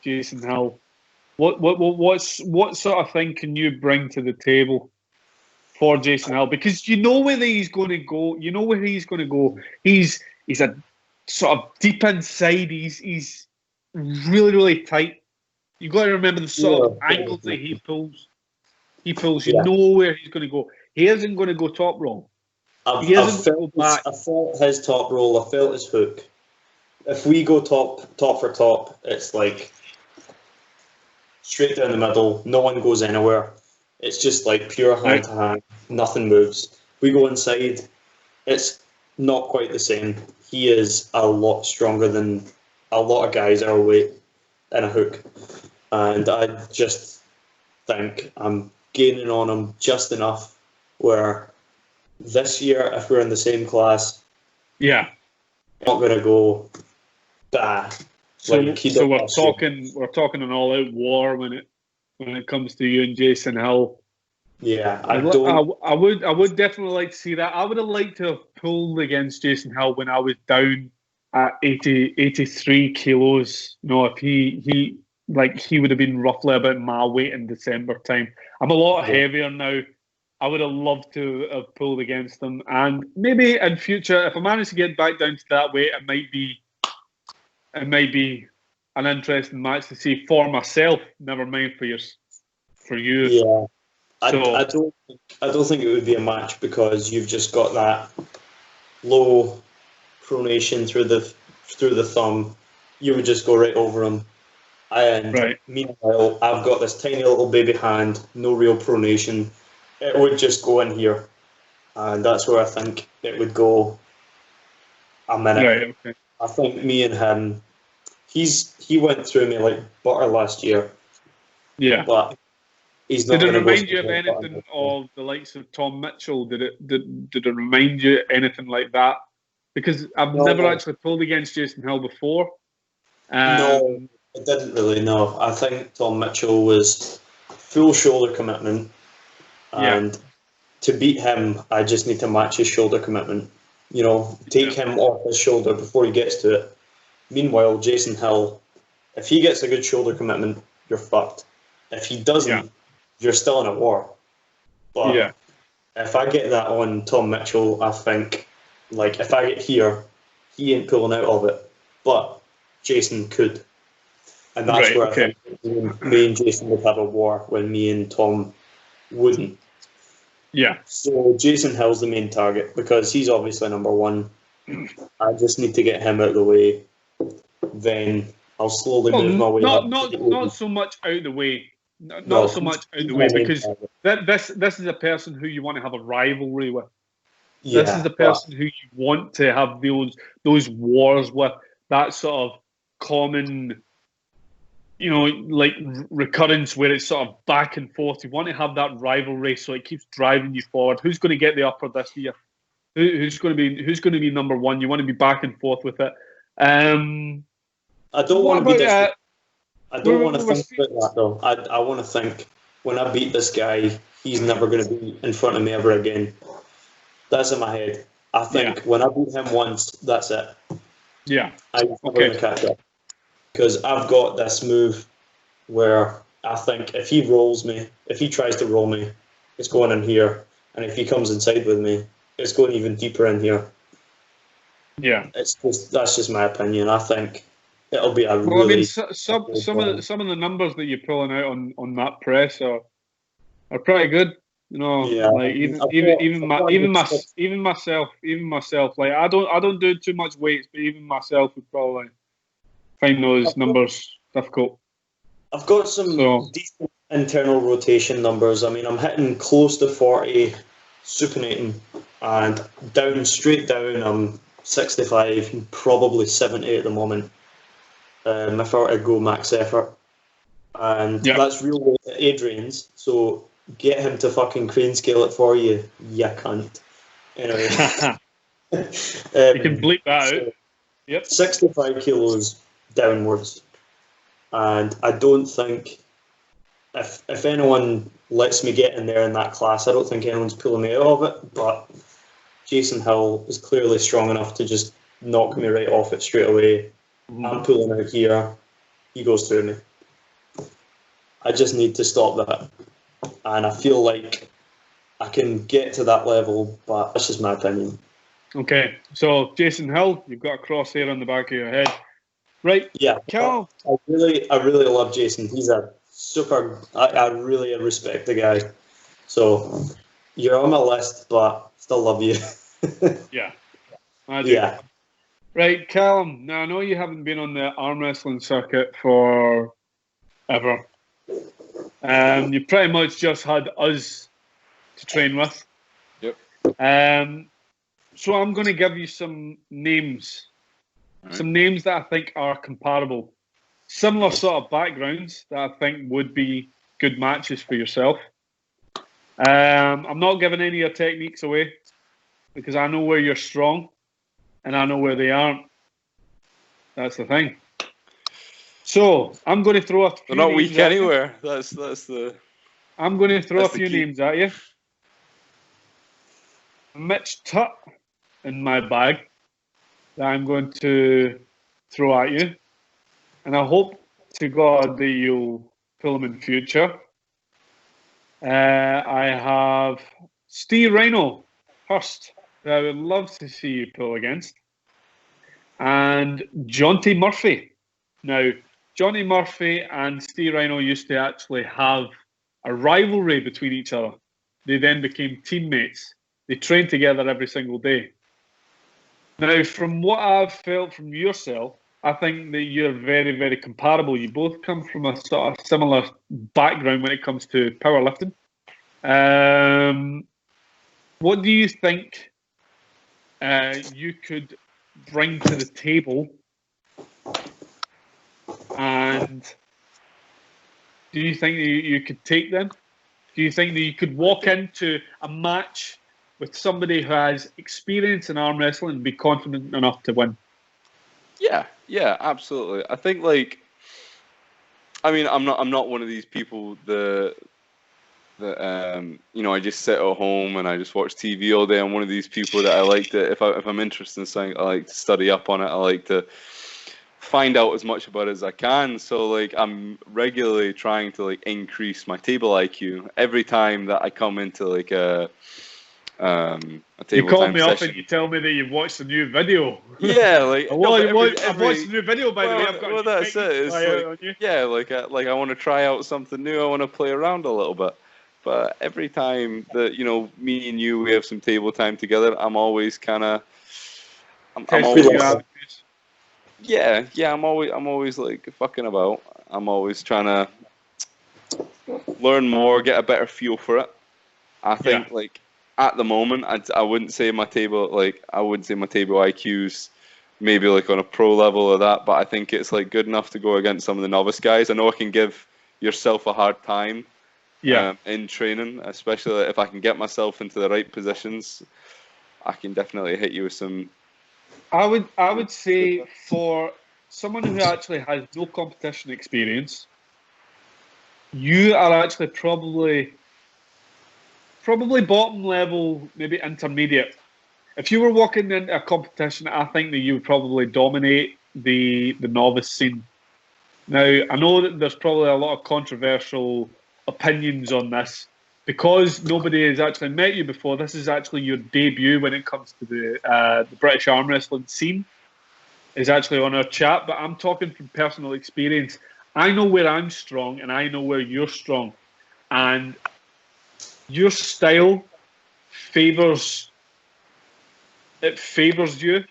Jason Hill? What sort of thing can you bring to the table for Jason Hill? Because you know where he's going to go. You know where he's going to go. He's a sort of deep inside. He's really, really tight. You've got to remember the sort of angles that he pulls. You know where he's going to go. He isn't going to go top roll. I felt his top roll. I felt his hook. If we go top for top, it's like straight down the middle. No one goes anywhere. It's just like pure hand to hand. Nothing moves. We go inside. It's not quite the same. He is a lot stronger than a lot of guys our weight in a hook. And I just think I'm gaining on him just enough where this year, if we're in the same class, I'm not going to go bah. So we're talking an all-out war when it comes to you and Jason Hill. Yeah, I would definitely like to see that. I would have liked to have pulled against Jason Hill when I was down at 83 kilos. You know, if he would have been roughly about my weight in December time. I'm a lot heavier now. I would have loved to have pulled against him, and maybe in future, if I manage to get back down to that weight, it might be an interesting match to see for myself. Never mind for you. Yeah, I don't think it would be a match because you've just got that low pronation through the thumb. You would just go right over him. And meanwhile, I've got this tiny little baby hand, no real pronation. It would just go in here, and that's where I think it would go a minute. Right, okay. I think me and him, he went through me like butter last year. Yeah. But he's not. Did it remind you of anything of the likes of Tom Mitchell? Did it remind you anything like that? Because I've never actually pulled against Jason Hill before. No, it didn't really. No, I think Tom Mitchell was full shoulder commitment. And to beat him, I just need to match his shoulder commitment. You know, take him off his shoulder before he gets to it. Meanwhile, Jason Hill, if he gets a good shoulder commitment, you're fucked. If he doesn't, you're still in a war. But if I get that on Tom Mitchell, I think, like, if I get here, he ain't pulling out of it. But Jason could. And that's where I think me and Jason would have a war when me and Tom wouldn't. Yeah. So Jason Hill's the main target because he's obviously number one. I just need to get him out of the way. Then I'll slowly move my way up. Not so much out of the way. Not so much out of the way because this is a person who you want to have a rivalry with. This is the person who you want to have those wars with. That sort of common, like recurrence where it's sort of back and forth. You want to have that rivalry so it keeps driving you forward. Who's going to get the upper this year? Who's going to be number one? You want to be back and forth with it. I don't want to be this. I don't want to think about that though. I want to think when I beat this guy, he's never going to be in front of me ever again. That's in my head. I think when I beat him once, that's it. Yeah. I'm never going to catch up. Because I've got this move where I think if he rolls me, if he tries to roll me, it's going in here. And if he comes inside with me, it's going even deeper in here. Yeah. That's just my opinion. I think it'll be a really... some of the numbers that you're pulling out on that press are pretty good. Like even myself, like I don't do too much weights, but even myself would probably find those numbers difficult. I've got some decent internal rotation numbers. I mean, I'm hitting close to 40 supinating, and straight down, I'm 65, probably 70 at the moment. If I were to go max effort, and that's real weight at Adrian's, so get him to fucking crane scale it for you, you cunt. Anyway. You can bleep that out. Yep. 65 kilos downwards. And I don't think, if anyone lets me get in there in that class, I don't think anyone's pulling me out of it, but Jason Hill is clearly strong enough to just knock me right off it straight away. I'm pulling out here, he goes through me. I just need to stop that. And I feel like I can get to that level, but that's just my opinion. Okay, so Jason Hill, you've got a crosshair on the back of your head. Right, yeah. Cal. I really love Jason. He's a super, I really respect the guy. So you're on my list, but still love you. Yeah, I do. Yeah. Right, Callum. Now I know you haven't been on the arm wrestling circuit for ever. You pretty much just had us to train with. Yep. So I'm going to give you some names. Right. Some names that I think are comparable. Similar sort of backgrounds that I think would be good matches for yourself. I'm not giving any of your techniques away because I know where you're strong and I know where they aren't. That's the thing. So I'm going to throw a few They're not weak names at anywhere. you. That's the. I'm going to throw a few names at you. Mitch Tutt in my bag that I'm going to throw at you, and I hope to God that you'll pull him in future. I have Steve Rhino Hurst that I would love to see you pull against, and Jonty Murphy. Now, Johnny Murphy and Steve Rhino used to actually have a rivalry between each other. They then became teammates. They trained together every single day. Now, from what I've felt from yourself, I think that you're very, very comparable. You both come from a sort of similar background when it comes to powerlifting. What do you think you could bring to the table? And do you think that you could take them? Do you think that you could walk into a match with somebody who has experience in arm wrestling and be confident enough to win? Yeah, absolutely. I think I'm not one of these people that I just sit at home and I just watch TV all day. I'm one of these people that I like to, if I'm interested in something, I like to study up on it. I like to find out as much about it as I can. So I'm regularly trying to increase my table IQ every time that I come into a table you call time me session. up and you tell me that you've watched a new video. Yeah, I've watched a new video, by the way. I've got that's it. It's I want to try out something new. I want to play around a little bit. But every time that me and you we have some table time together, I'm always kind of I'm always I'm always fucking about. I'm always trying to learn more, get a better feel for it. I think at the moment, I wouldn't say my table IQ's maybe like on a pro level or that, but I think it's like good enough to go against some of the novice guys. I know I can give yourself a hard time in training, especially if I can get myself into the right positions. I can definitely hit you with some. I would say for someone who actually has no competition experience, you are actually probably bottom level, maybe intermediate. If you were walking into a competition, I think that you would probably dominate the novice scene. Now, I know that there's probably a lot of controversial opinions on this because nobody has actually met you before. This is actually your debut when it comes to the British arm wrestling scene. Is actually on our chat, but I'm talking from personal experience. I know where I'm strong, and I know where you're strong, and your style favors you.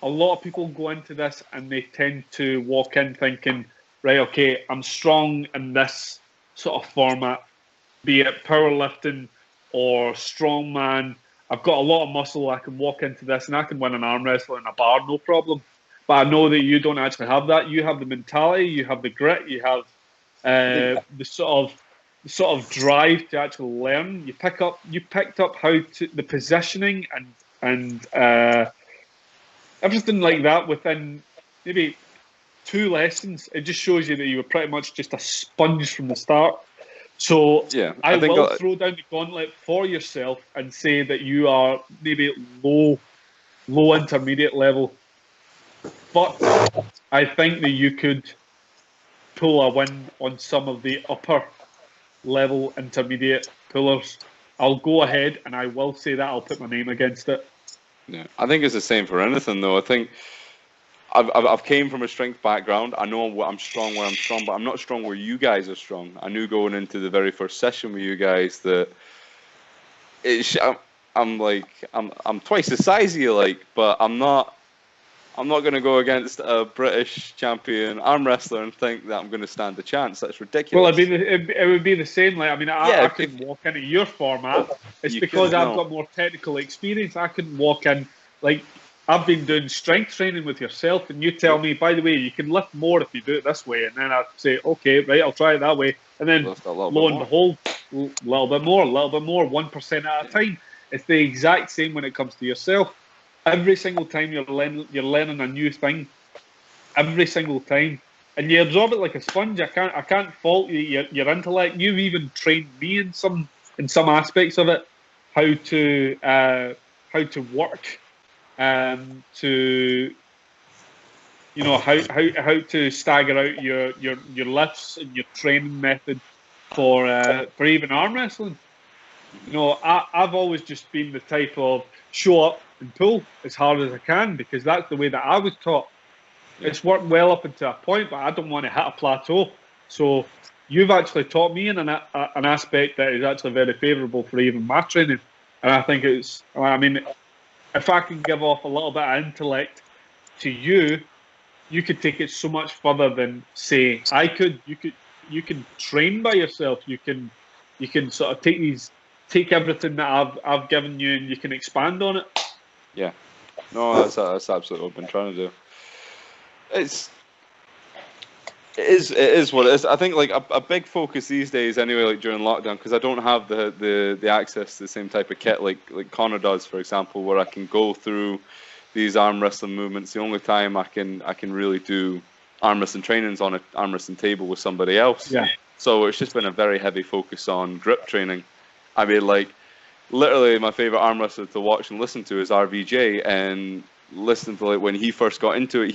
A lot of people go into this and they tend to walk in thinking, right, okay, I'm strong in this sort of format, be it powerlifting or strongman. I've got a lot of muscle. I can walk into this and I can win an arm wrestle in a bar, no problem. But I know that you don't actually have that. You have the mentality, you have the grit, you have the sort of drive to actually learn. You picked up how to the positioning and everything like that within maybe 2 lessons. It just shows you that you were pretty much just a sponge from the start. So Yeah, I will throw down the gauntlet for yourself and say that you are maybe low intermediate level. But I think that you could pull a win on some of the upper level intermediate pullers. I'll go ahead and I will say that I'll put my name against it. Yeah, I think it's the same for anything though. I think I've came from a strength background. I know I'm strong where I'm strong, but I'm not strong where you guys are strong. I knew going into the very first session with you guys that I'm twice the size of you, like, but I'm not going to go against a British champion arm wrestler and think that I'm going to stand a chance. That's ridiculous. Well, it would be the same. Like, I mean, I couldn't walk into your format. It's because I've got more technical experience. I couldn't walk in. Like, I've been doing strength training with yourself, and you tell me, by the way, you can lift more if you do it this way. And then I'd say, okay, right, I'll try it that way. And then, lo and behold, a little bit more, 1% at a time. It's the exact same when it comes to yourself. Every single time you're learning a new thing, every single time, and you absorb it like a sponge. I can't fault you, your intellect. You've even trained me in some aspects of it, how to work, to how to stagger out your lifts and your training method for even arm wrestling. I've always just been the type of show up and pull as hard as I can because that's the way that I was taught. Yeah. It's worked well up until a point, but I don't want to hit a plateau. So you've actually taught me in an aspect that is actually very favourable for even my training. And I think if I can give off a little bit of intellect to you, you could take it so much further than say I could. You can train by yourself. You can sort of take everything that I've given you and you can expand on it. Yeah, no, that's absolutely what I've been trying to do. It is what it is. I think like a big focus these days, anyway, like during lockdown, because I don't have the access to the same type of kit like Connor does, for example, where I can go through these arm wrestling movements. The only time I can really do arm wrestling trainings on an arm wrestling table with somebody else. Yeah. So it's just been a very heavy focus on grip training. I mean, like, literally my favorite arm wrestler to watch and listen to is RVJ, and listen to like when he first got into it,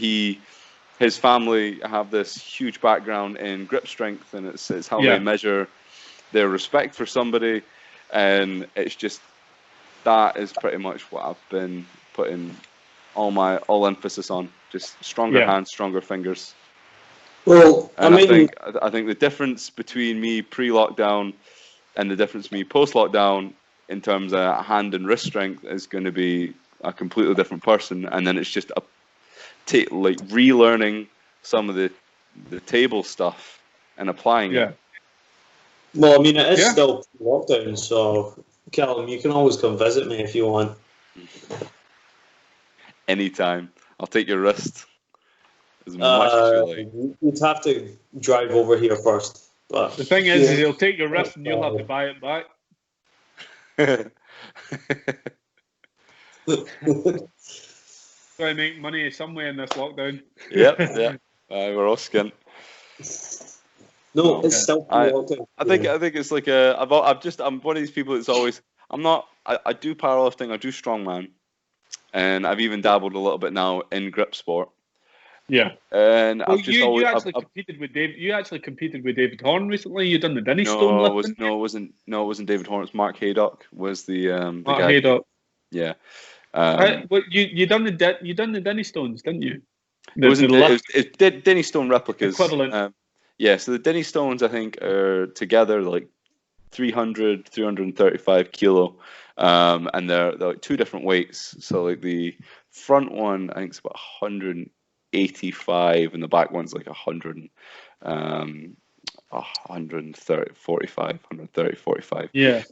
his family have this huge background in grip strength, and it's how they measure their respect for somebody, and it's just that is pretty much what I've been putting all emphasis on, just stronger hands, stronger fingers. Well, and I think the difference between me pre-lockdown and the difference me post-lockdown in terms of hand and wrist strength is going to be a completely different person, and then it's just like relearning some of the table stuff and applying it. Well, I mean, it is still lockdown, so Callum, you can always come visit me if you want. Anytime. I'll take your wrist. As much as you like. You'd have to drive over here first. But the thing is he'll take your wrist and you'll have to buy it back. Try to make money somewhere in this lockdown. Yep. We're all skint. No, it's still lockdown. I think it's like I'm one of these people that's always I do powerlifting, I do strongman, and I've even dabbled a little bit now in grip sport. Yeah, and well, you actually competed with David Horn recently. You done the Denny Stone lifting? No, it wasn't David Horn. It's Mark Haydock was the Mark guy. Haydock. Yeah. You done the Denny Stones, didn't you? It Denny Stone replicas. Equivalent. Yeah, so the Denny Stones I think are together like 335 kilo, and they're like two different weights. So like the front one I think it's about 185, and the back one's like 145. Yeah.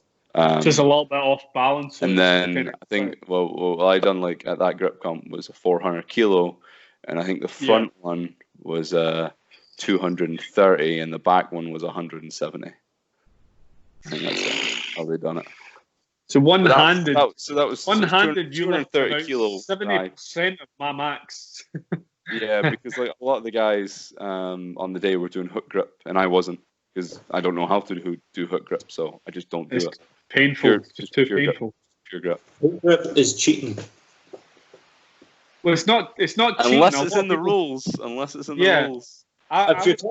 Just a little bit off balance. So and then I think what I done like at that grip comp was a 400 kilo, and I think the front one was 230, and the back one was 170. I think that's how they done it. So one-handed. That was one-handed. 230 kilo. 70% of my max. Yeah, because like a lot of the guys on the day were doing hook grip, and I wasn't because I don't know how to do hook grip, so I just don't do it. Painful. It's too painful. Pure grip. Hook grip is cheating. Well, it's not cheating. Unless it's in the rules. Unless it's in the rules. I would say it's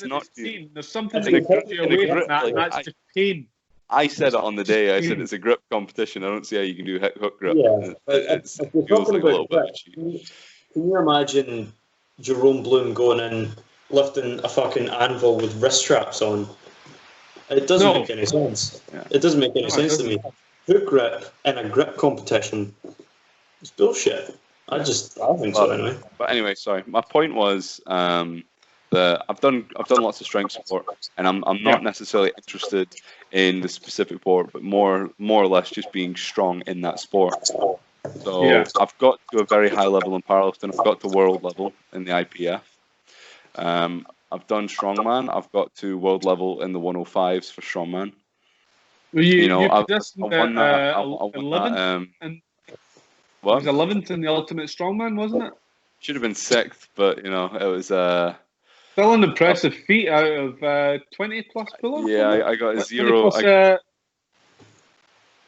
not cheating. There's something that gets you away from that, and that's just pain. I said it on the day. I said it's a grip competition. I don't see how you can do hook grip. Yeah, it feels like a little bit cheating. Can you imagine Jerome Bloom going in, lifting a fucking anvil with wrist straps on? It doesn't make any sense. Yeah. It doesn't make any sense to me. Hook grip in a grip competition is bullshit. I think so anyway. But anyway, sorry. My point was that I've done lots of strength sport, and I'm not necessarily interested in the specific sport, but more or less just being strong in that sport. So I've got to a very high level in powerlifting. I've got to world level in the IPF. I've done strongman. I've got to world level in the 105s for strongman. Well, I won that. I won 11th and what? It was 11th in the ultimate strongman, wasn't it? Should have been 6th, but it was still an impressive feat out of 20 plus pull-ups. Yeah, I got a 0.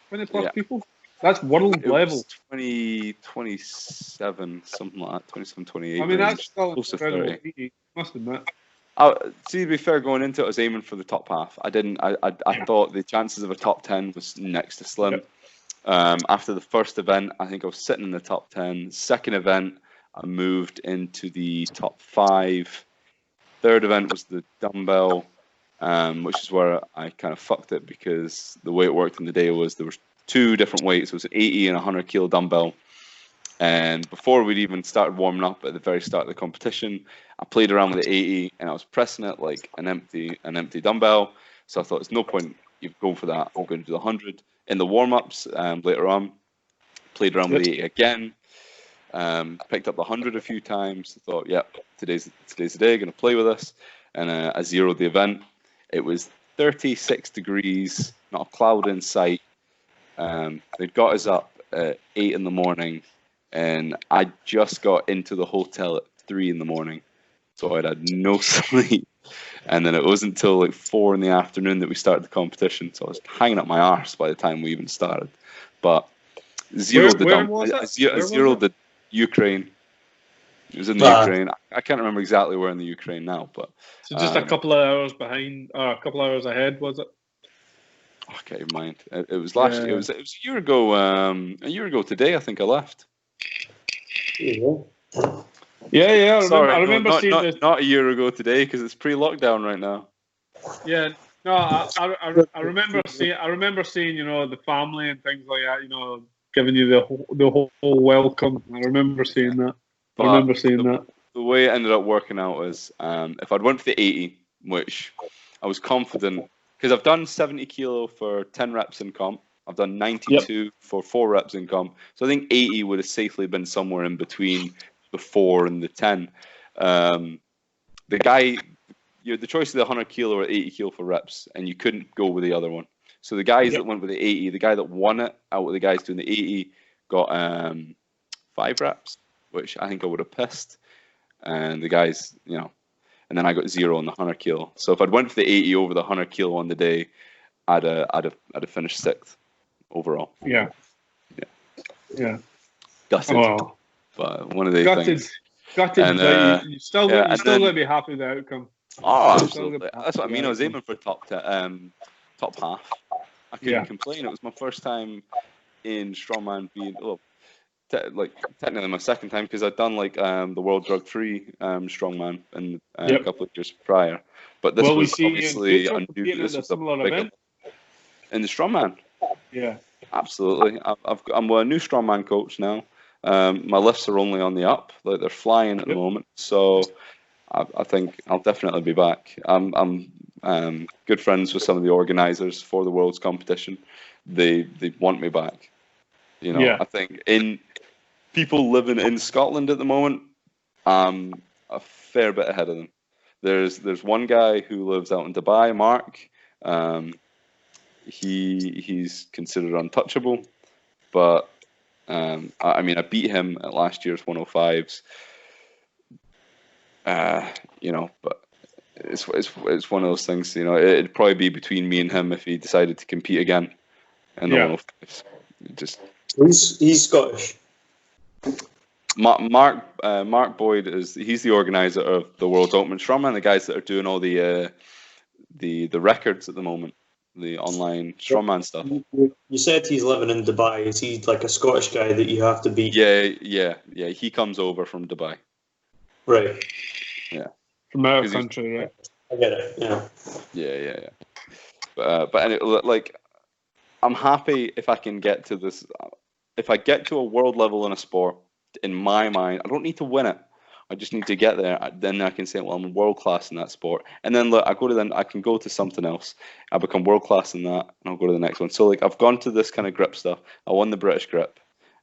20 plus people. That's world level. 27, something like that. 27, 28. I mean, that's still incredible feat. Must admit. See, to be fair, going into it, I was aiming for the top half. I thought the chances of a top 10 was next to slim. Yep. After the first event, I think I was sitting in the top 10. Second event, I moved into the top 5. Third event was the dumbbell, which is where I kind of fucked it because the way it worked in the day was there was 2 different weights. It was an 80 and 100 kilo dumbbell. And before we'd even started warming up at the very start of the competition, I played around with the 80 and I was pressing it like an empty dumbbell. So I thought there's no point you going for that. I'm going to do the 100. In the warm-ups later on, played around with the 80 again. Picked up the 100 a few times. I thought, today's the day, going to play with this. And I zeroed the event. It was 36 degrees, not a cloud in sight. They got us up at 8 in the morning, and I just got into the hotel at 3 in the morning. So I'd had no sleep. And then it wasn't until like 4 in the afternoon that we started the competition. So I was hanging up my arse by the time we even started. But zeroed the Ukraine. It was in the Ukraine. I can't remember exactly where in the Ukraine now, but so just a couple of hours behind, or a couple of hours ahead, was it? Okay, mind. It was last year. It was a year ago. A year ago today, I think I left. Yeah. Sorry, I remember seeing this. Not a year ago today because it's pre-lockdown right now. Yeah, no, I remember seeing. The family and things like that. Giving you the whole welcome. I remember seeing that. The way it ended up working out was if I'd went for the 80, which I was confident because I've done 70 kilo for 10 reps in comp. I've done 92 for 4 reps income. So I think 80 would have safely been somewhere in between the 4 and the 10. The guy, you had the choice of the 100 kilo or 80 kilo for reps, and you couldn't go with the other one. So the guys that went with the 80, the guy that won it out of the guys doing the 80 got 5 reps, which I think I would have pissed. And the guys, and then I got 0 on the 100 kilo. So if I'd went for the 80 over the 100 kilo on the day, I'd have finished 6th overall. Yeah. Gutted. Well, but one of the things. Gutted, and, but you still got to be happy with the outcome. Oh, absolutely. That's what I mean. I was aiming for top half. I couldn't complain. It was my first time in Strongman being, technically my second time, because I'd done the World Drug Free Strongman in a couple of years prior. But this was obviously a new. This was a bigger in the Strongman. Yeah, absolutely. I'm a new Strongman coach now. My lifts are only on the up; they're flying at the moment. So I think I'll definitely be back. I'm good friends with some of the organisers for the World's competition. They want me back. I think in people living in Scotland at the moment, I'm a fair bit ahead of them. There's one guy who lives out in Dubai, Mark. He's considered untouchable, but I beat him at last year's 105s. But it's one of those things. It'd probably be between me and him if he decided to compete again in the 105s. He's Scottish. Mark Boyd he's the organizer of the World's Ultimate Strongman, the guys that are doing all the records at the moment, the online Strongman stuff. You said he's living in Dubai. Is he like a Scottish guy that you have to beat? Yeah. He comes over from Dubai. Right. Yeah. From out of country, right? I get it. Yeah. Yeah. But anyway, I'm happy if I can get to this. If I get to a world level in a sport, in my mind, I don't need to win it. I just need to get there. Then I can say, well, I'm world class in that sport. And then I can go to something else. I become world class in that, and I'll go to the next one. So I've gone to this kind of grip stuff. I won the British grip,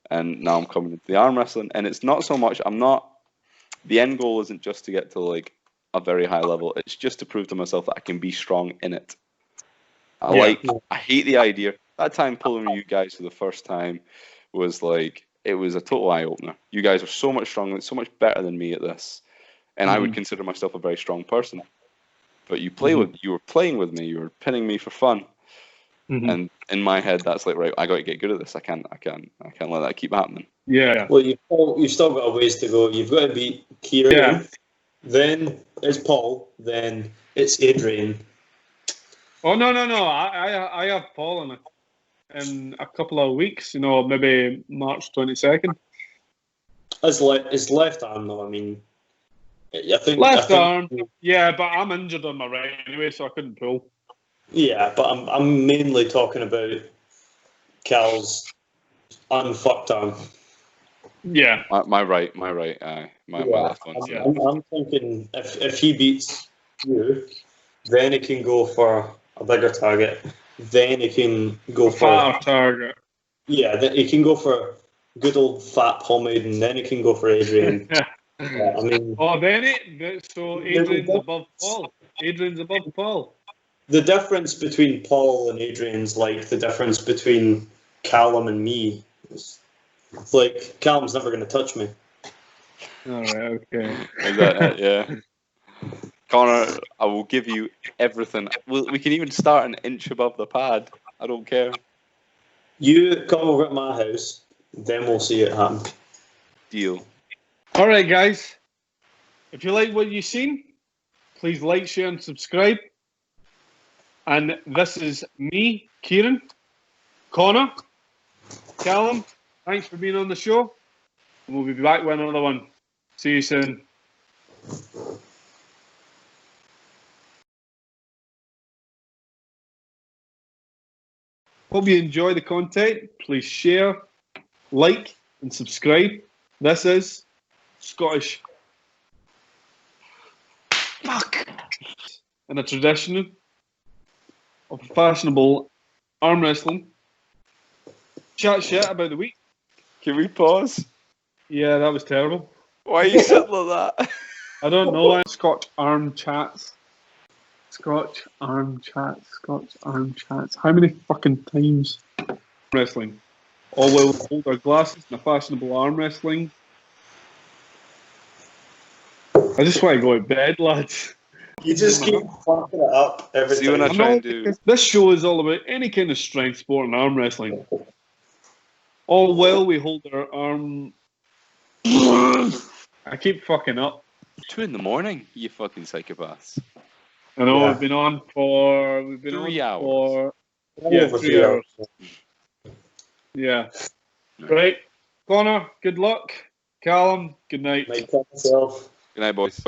and now I'm coming into the arm wrestling. And it's not so much. The end goal isn't just to get to a very high level. It's just to prove to myself that I can be strong in it. I hate the idea. That time pulling you guys for the first time was it was a total eye opener. You guys are so much stronger, so much better than me at this, and I would consider myself a very strong person. But you were playing with me, you were pinning me for fun, and in my head that's right. I got to get good at this. I can't let that keep happening. Yeah. Well, you've still got a ways to go. You've got to beat Kieran, then it's Paul, then it's Adrian. Oh no! I have Paul in a couple of weeks. Maybe March 22nd. His left arm, though. I mean, I think left arm. Yeah, but I'm injured on my right anyway, so I couldn't pull. Yeah, but I'm mainly talking about Cal's unfucked arm. Yeah. My right. My left one. Yeah. I'm thinking if he beats you, then he can go for a bigger target. Then he can go for a target. Yeah, then he can go for good old fat pomade, and then he can go for Adrian. I mean. Oh, so Adrian's above Paul. Adrian's above Paul. The difference between Paul and Adrian's like the difference between Callum and me. It's Callum's never going to touch me. All right, okay. Is that it? Yeah. Connor, I will give you everything. We can even start an inch above the pad. I don't care. You come over at my house, then we'll see it happen. Deal. All right, guys. If you like what you've seen, please like, share, and subscribe. And this is me, Kieran, Connor, Callum. Thanks for being on the show. And we'll be back with another one. See you soon. Hope you enjoy the content. Please share, like, and subscribe. This is Scottish. In a tradition of fashionable arm wrestling Chat shit about the week. Can we pause? Yeah, that was terrible. Why are you sitting like that? I don't know. Scotch Arm Chats. Scotch Arm Chats. Scotch Arm Chats. How many fucking times? Wrestling. All will hold our glasses in a fashionable arm wrestling. I just want to go to bed, lads. You just keep fucking it up every See, when I time. try and do... This show is all about any kind of strength sport and arm wrestling. All while we hold our arm... I keep fucking up. 2 a.m, you fucking psychopaths. I know, Yeah. we've been on for... 3 hours. For, Yeah, over 3 hours. Yeah. Right. Connor, good luck. Callum, good night. Make myself. Good night, boys.